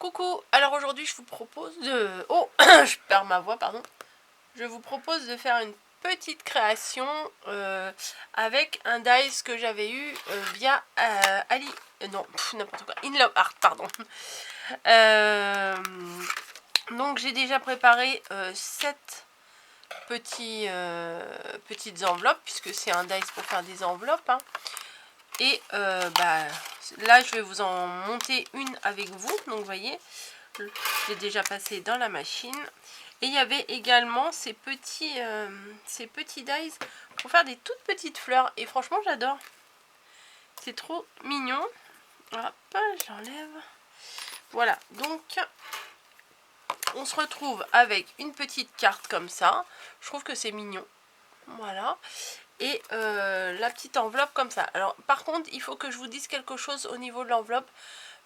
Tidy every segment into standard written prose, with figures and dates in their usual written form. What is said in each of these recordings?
Coucou, alors aujourd'hui je vous propose de... Oh, je perds ma voix, pardon. Je vous propose de faire une petite création avec un dice que j'avais eu via Ali... non, n'importe quoi, In Love Art, pardon. Donc j'ai déjà préparé 7 petites enveloppes, puisque c'est un dice pour faire des enveloppes. Hein. Et là je vais vous en monter une avec vous, donc vous voyez, je l'ai déjà passé dans la machine. Et il y avait également ces petits dies pour faire des toutes petites fleurs, et franchement j'adore, c'est trop mignon. Hop, j'enlève. Voilà, donc on se retrouve avec une petite carte comme ça, je trouve que c'est mignon. Voilà, et la petite enveloppe comme ça. Alors par contre il faut que je vous dise quelque chose au niveau de l'enveloppe,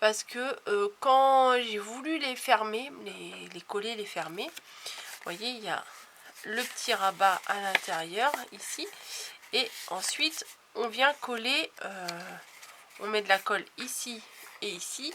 parce que quand j'ai voulu les fermer, les coller, les fermer, vous voyez, il y a le petit rabat à l'intérieur ici, et ensuite on vient coller, on met de la colle ici et ici,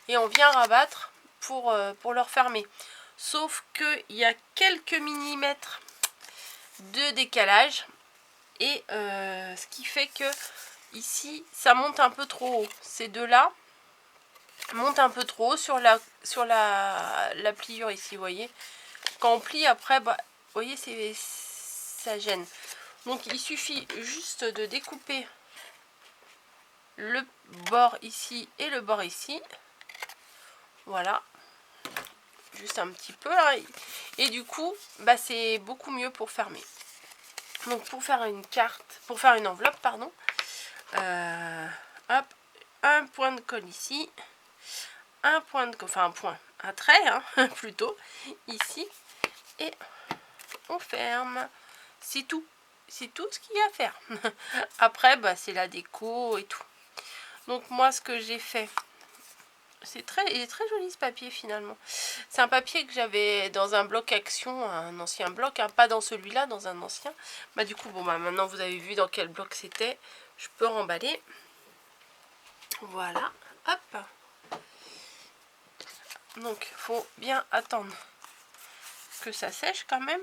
et on vient rabattre pour le refermer. Sauf qu'il y a quelques millimètres de décalage, et ce qui fait que ici ça monte un peu trop haut. Ces deux là montent un peu trop haut sur la pliure ici, vous voyez. Quand on plie après, bah, vous voyez, ça gêne. Donc il suffit juste de découper le bord ici et le bord ici. Voilà, juste un petit peu là. Et du coup bah, c'est beaucoup mieux pour fermer. Donc pour faire une carte, pour faire une enveloppe, pardon, hop, un point de colle ici, un point de, enfin un trait hein, plutôt ici, et on ferme. C'est tout, c'est tout ce qu'il y a à faire. Après bah, c'est la déco et tout. Donc moi ce que j'ai fait, il est très joli ce papier finalement. C'est un papier que j'avais dans un bloc action, un ancien bloc, hein, pas dans celui-là, dans un ancien. Bah du coup, bon bah maintenant vous avez vu dans quel bloc c'était. Je peux remballer. Voilà, hop. Donc il faut bien attendre que ça sèche quand même.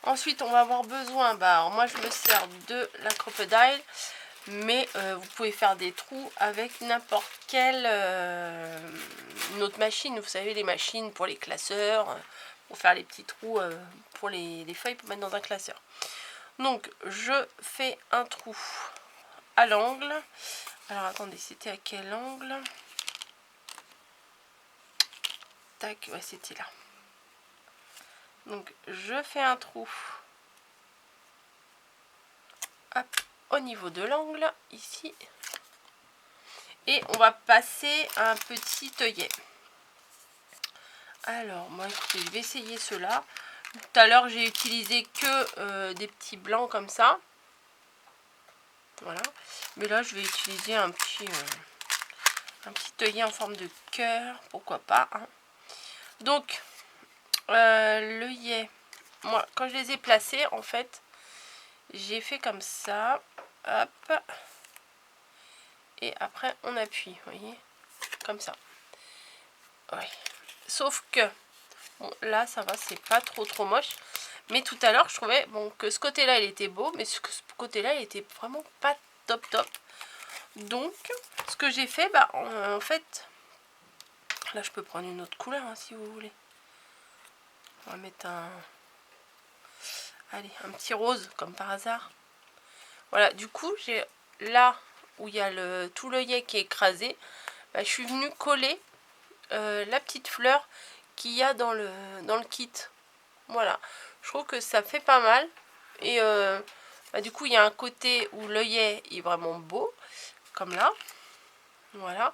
Ensuite on va avoir besoin, bah alors moi je me sers de la crocodile, mais vous pouvez faire des trous avec n'importe quelle une autre machine. Vous savez, les machines pour les classeurs, pour faire les petits trous pour les feuilles pour mettre dans un classeur. Donc je fais un trou à l'angle. Alors attendez, c'était à quel angle? Tac, ouais, c'était là. Donc je fais un trou, hop, au niveau de l'angle ici, et on va passer un petit œillet. Alors moi écoutez, je vais essayer cela. Tout à l'heure j'ai utilisé que des petits blancs comme ça, voilà, mais là je vais utiliser un petit œillet en forme de cœur, pourquoi pas hein. Donc l'œillet, moi quand je les ai placés en fait j'ai fait comme ça, hop, et après on appuie, vous voyez, comme ça. Ouais. Sauf que bon, là ça va, c'est pas trop moche, mais tout à l'heure je trouvais bon que ce côté là il était beau, mais ce côté là il était vraiment pas top. Donc ce que j'ai fait, bah en fait là je peux prendre une autre couleur hein, si vous voulez. On va mettre un petit rose comme par hasard. Voilà, du coup j'ai là où il y a tout l'œillet qui est écrasé, bah, je suis venue coller la petite fleur qu'il y a dans le kit. Voilà, je trouve que ça fait pas mal. Et bah, du coup il y a un côté où l'œillet est vraiment beau, comme là. Voilà,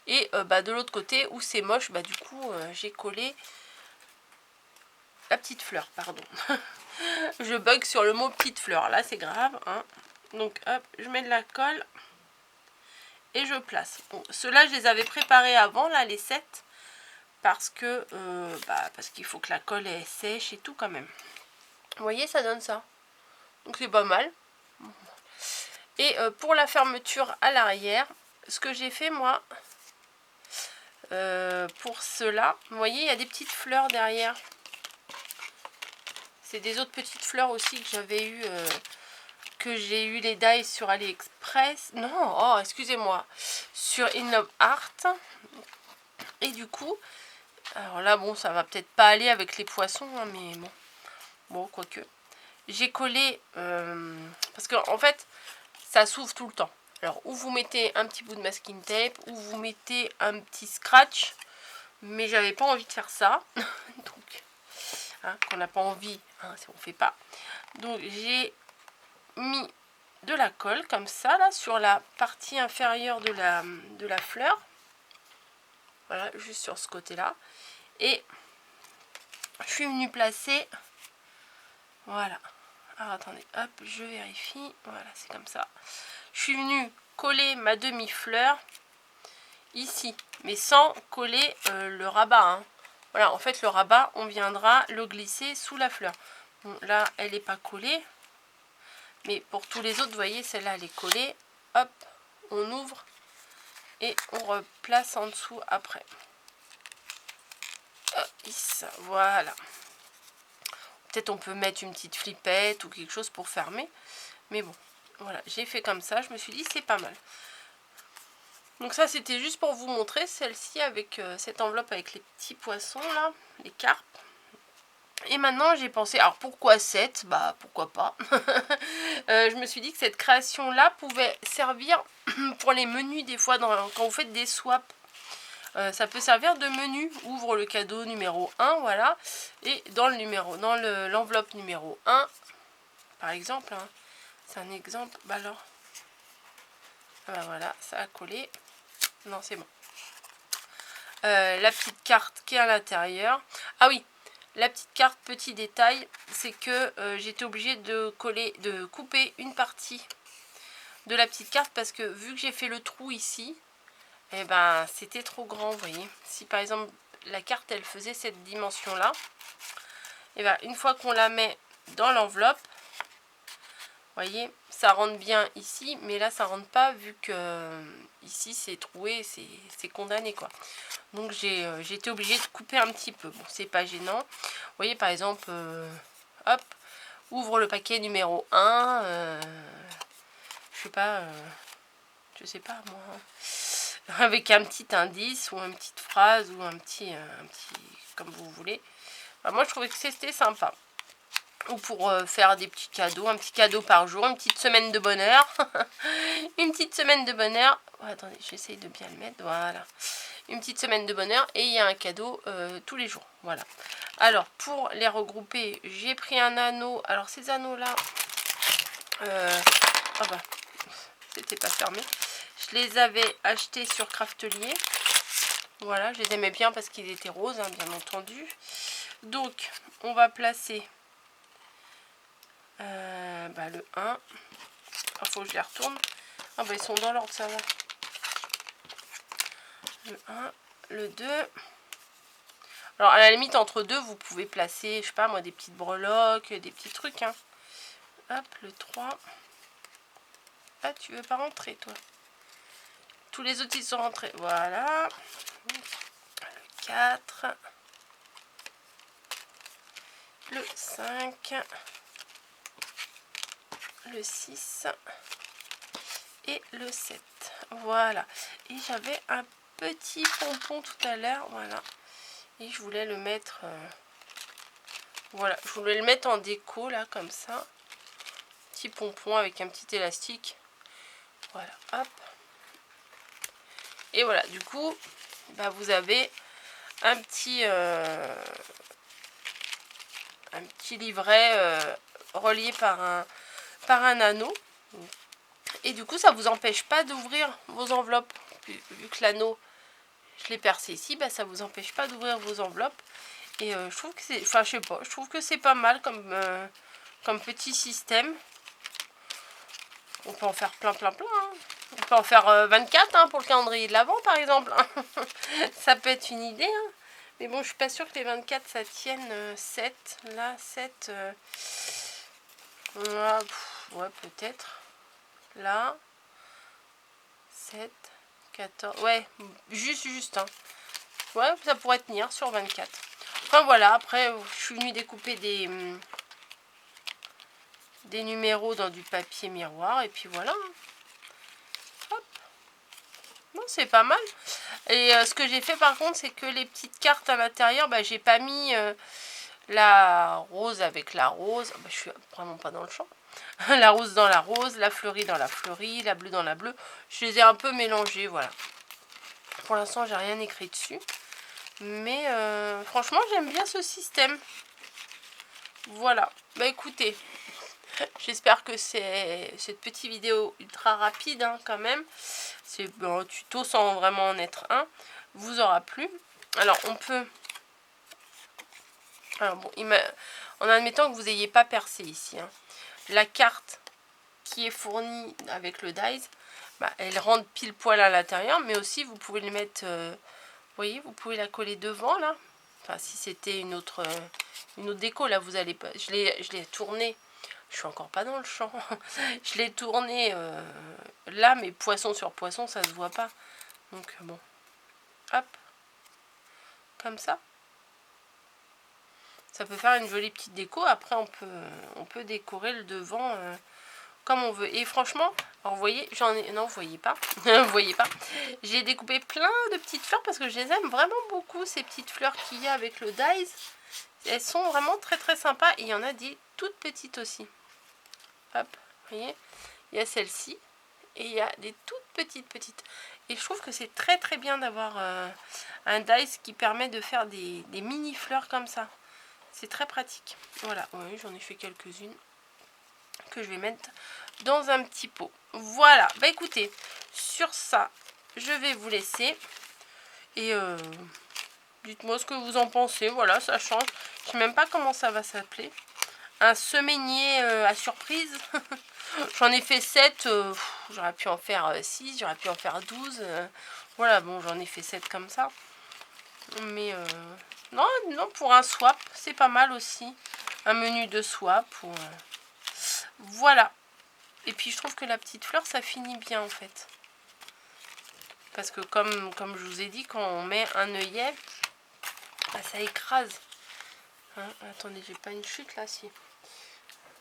et bah, de l'autre côté où c'est moche, bah, du coup j'ai collé la petite fleur, pardon. Je bug sur le mot petite fleur, là c'est grave hein. Donc hop, je mets de la colle et je place. Bon, ceux-là je les avais préparés avant, là les 7, parce que parce qu'il faut que la colle est sèche et tout quand même. Vous voyez, ça donne ça, donc c'est pas mal. Et pour la fermeture à l'arrière, ce que j'ai fait moi, pour cela. Vous voyez, il y a des petites fleurs derrière. C'est des autres petites fleurs aussi que j'avais eu, que j'ai eu les dies sur AliExpress. Non, oh, excusez-moi, sur InLove Art. Et du coup, alors là, bon, ça va peut-être pas aller avec les poissons, hein, mais bon, quoique. J'ai collé, parce que en fait, ça s'ouvre tout le temps. Alors, ou vous mettez un petit bout de masking tape, ou vous mettez un petit scratch, mais j'avais pas envie de faire ça. Donc, hein, qu'on n'a pas envie, hein, si on fait pas. Donc, j'ai mis de la colle, comme ça, là, sur la partie inférieure de la fleur. Voilà, juste sur ce côté-là. Et je suis venue placer, voilà. Alors, attendez, hop, je vérifie. Voilà, c'est comme ça. Je suis venue coller ma demi-fleur ici, mais sans coller le rabat, hein. Voilà, en fait, le rabat, on viendra le glisser sous la fleur. Bon, là, elle n'est pas collée. Mais pour tous les autres, vous voyez, celle-là, elle est collée. Hop, on ouvre et on replace en dessous après. Hop, voilà. Peut-être on peut mettre une petite flippette ou quelque chose pour fermer. Mais bon, voilà, j'ai fait comme ça. Je me suis dit, c'est pas mal. Donc ça, c'était juste pour vous montrer celle-ci avec cette enveloppe avec les petits poissons, là, les carpes. Et maintenant, j'ai pensé, alors pourquoi 7? Bah, pourquoi pas. Je me suis dit que cette création-là pouvait servir pour les menus, des fois, quand vous faites des swaps. Ça peut servir de menu. Ouvre le cadeau numéro 1, voilà. Et dans l'enveloppe numéro 1, par exemple, hein, c'est un exemple, bah alors, ah bah voilà, ça a collé. Non, c'est bon. La petite carte qui est à l'intérieur. Ah oui, la petite carte, petit détail, c'est que j'étais obligée de couper une partie de la petite carte parce que vu que j'ai fait le trou ici, et ben c'était trop grand, vous voyez. Si par exemple la carte elle faisait cette dimension là, et ben une fois qu'on la met dans l'enveloppe, vous voyez, ça rentre bien ici, mais là ça rentre pas vu que ici c'est troué, c'est condamné quoi. Donc j'ai été obligée de couper un petit peu. Bon, c'est pas gênant. Vous voyez par exemple, hop, ouvre le paquet numéro 1, je sais pas moi, avec un petit indice ou une petite phrase ou un petit comme vous voulez. Enfin, moi je trouvais que c'était sympa. Ou pour faire des petits cadeaux, un petit cadeau par jour, une petite semaine de bonheur. Une petite semaine de bonheur. Oh, attendez, j'essaye de bien le mettre, voilà. Une petite semaine de bonheur et il y a un cadeau tous les jours, voilà. Alors, pour les regrouper, j'ai pris un anneau. Alors, ces anneaux-là, oh bah, c'était pas fermé. Je les avais achetés sur Craftelier. Voilà, je les aimais bien parce qu'ils étaient roses, hein, bien entendu. Donc, on va placer le 1. Il faut que je les retourne. Ah bah ils sont dans l'ordre, ça va. Le 1, le 2. Alors à la limite entre deux vous pouvez placer, je sais pas moi, des petites breloques, des petits trucs, hein. Hop, le 3. Ah, tu veux pas rentrer toi? Tous les autres ils sont rentrés. Voilà. Le 4. Le 5. Le 6. Et le 7. Voilà. Et j'avais un petit pompon tout à l'heure. Voilà. Et je voulais le mettre... voilà. Je voulais le mettre en déco, là, comme ça. Petit pompon avec un petit élastique. Voilà. Hop. Et voilà. Du coup, bah, vous avez un petit livret relié par un anneau. Et du coup, ça vous empêche pas d'ouvrir vos enveloppes. Vu que l'anneau, je l'ai percé ici, bah, ça vous empêche pas d'ouvrir vos enveloppes. Et je trouve que c'est... enfin, je sais pas. Je trouve que c'est pas mal comme petit système. On peut en faire plein. Hein. On peut en faire 24 hein, pour le calendrier de l'Avent, par exemple. Ça peut être une idée. Hein. Mais bon, je suis pas sûre que les 24, ça tienne 7. Là, 7... ouais, peut-être. Là, 7, 14, ouais, juste, hein. Ouais, ça pourrait tenir sur 24. Enfin voilà, après je suis venue découper des numéros dans du papier miroir et puis voilà. Hop. Non, c'est pas mal. Et ce que j'ai fait par contre, c'est que les petites cartes à l'intérieur, bah, j'ai pas mis la rose avec la rose. Bah, je suis vraiment pas dans le champ. La rose dans la rose, la fleurie dans la fleurie, la bleue dans la bleue. Je les ai un peu mélangées, voilà. Pour l'instant, j'ai rien écrit dessus. Mais franchement, j'aime bien ce système. Voilà. Bah écoutez, j'espère que cette petite vidéo ultra rapide hein, quand même. C'est un tuto sans vraiment en être un. Vous aura plu. Alors on peut... Alors bon, en admettant que vous n'ayez pas percé ici. Hein, la carte qui est fournie avec le dies, bah, elle rentre pile poil à l'intérieur. Mais aussi vous pouvez le mettre... vous voyez, vous pouvez la coller devant là. Enfin, si c'était une autre déco, là, vous allez pas... Je l'ai tourné. Je suis encore pas dans le champ. Je l'ai tourné là, mais poisson sur poisson, ça se voit pas. Donc, bon. Hop. Comme ça. Ça peut faire une jolie petite déco. Après, on peut décorer le devant comme on veut. Et franchement, alors vous voyez, j'en ai... Non, vous voyez pas. Vous voyez pas. J'ai découpé plein de petites fleurs parce que je les aime vraiment beaucoup, ces petites fleurs qu'il y a avec le dies. Elles sont vraiment très très sympas. Et il y en a des toutes petites aussi. Hop, vous voyez. Il y a celle-ci. Et il y a des toutes petites. Et je trouve que c'est très très bien d'avoir un dies qui permet de faire des mini fleurs comme ça. C'est très pratique. Voilà, oui, j'en ai fait quelques-unes que je vais mettre dans un petit pot. Voilà, bah écoutez, sur ça, je vais vous laisser. Et dites-moi ce que vous en pensez. Voilà, ça change. Je ne sais même pas comment ça va s'appeler. Un semainier à surprise. J'en ai fait 7. J'aurais pu en faire 6. J'aurais pu en faire 12. Voilà, bon, j'en ai fait 7 comme ça. Mais non, pour un swap, c'est pas mal aussi. Un menu de swap. Voilà. Et puis je trouve que la petite fleur, ça finit bien en fait. Parce que comme je vous ai dit, quand on met un œillet, bah, ça écrase. Hein, attendez, j'ai pas une chute là, si. Vous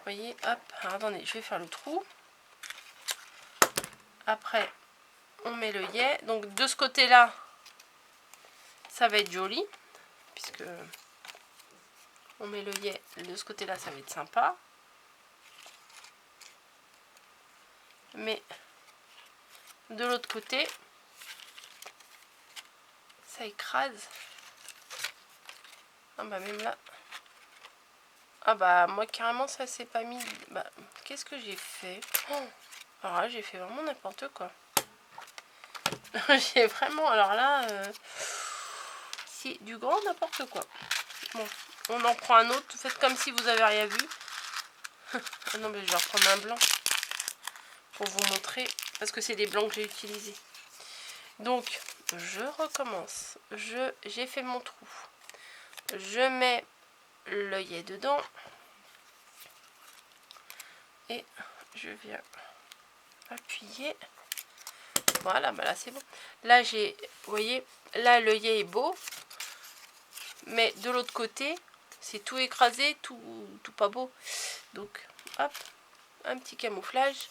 voyez, hop. Alors, attendez, je vais faire le trou. Après, on met l'œillet. Donc de ce côté-là, ça va être joli. Puisque on met l'œillet de ce côté-là, ça va être sympa. Mais de l'autre côté, ça écrase. Ah bah même là. Ah bah moi carrément ça s'est pas mis. Bah qu'est-ce que j'ai fait? Oh, alors là j'ai fait vraiment n'importe quoi. J'ai vraiment, alors là c'est du grand n'importe quoi. Bon, on en prend un autre. Faites comme si vous avez rien vu. Ah non mais je vais reprendre un blanc pour vous montrer parce que c'est des blancs que j'ai utilisés. Donc je recommence. J'ai fait mon trou. Je mets l'œillet dedans et je viens appuyer. Voilà, bah là c'est bon. Là j'ai, vous voyez, là l'œillet est beau, mais de l'autre côté c'est tout écrasé, tout pas beau. Donc hop, un petit camouflage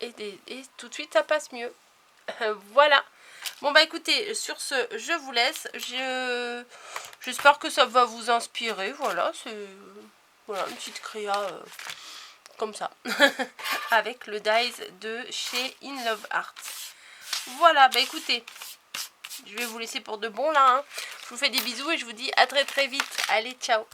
et tout de suite ça passe mieux. Voilà. Bon bah écoutez, sur ce, je vous laisse. J'espère que ça va vous inspirer. Voilà, c'est voilà, une petite créa comme ça. Avec le dies de chez In Love Art. Voilà, bah écoutez, je vais vous laisser pour de bon là. Hein. Je vous fais des bisous et je vous dis à très très vite. Allez, ciao.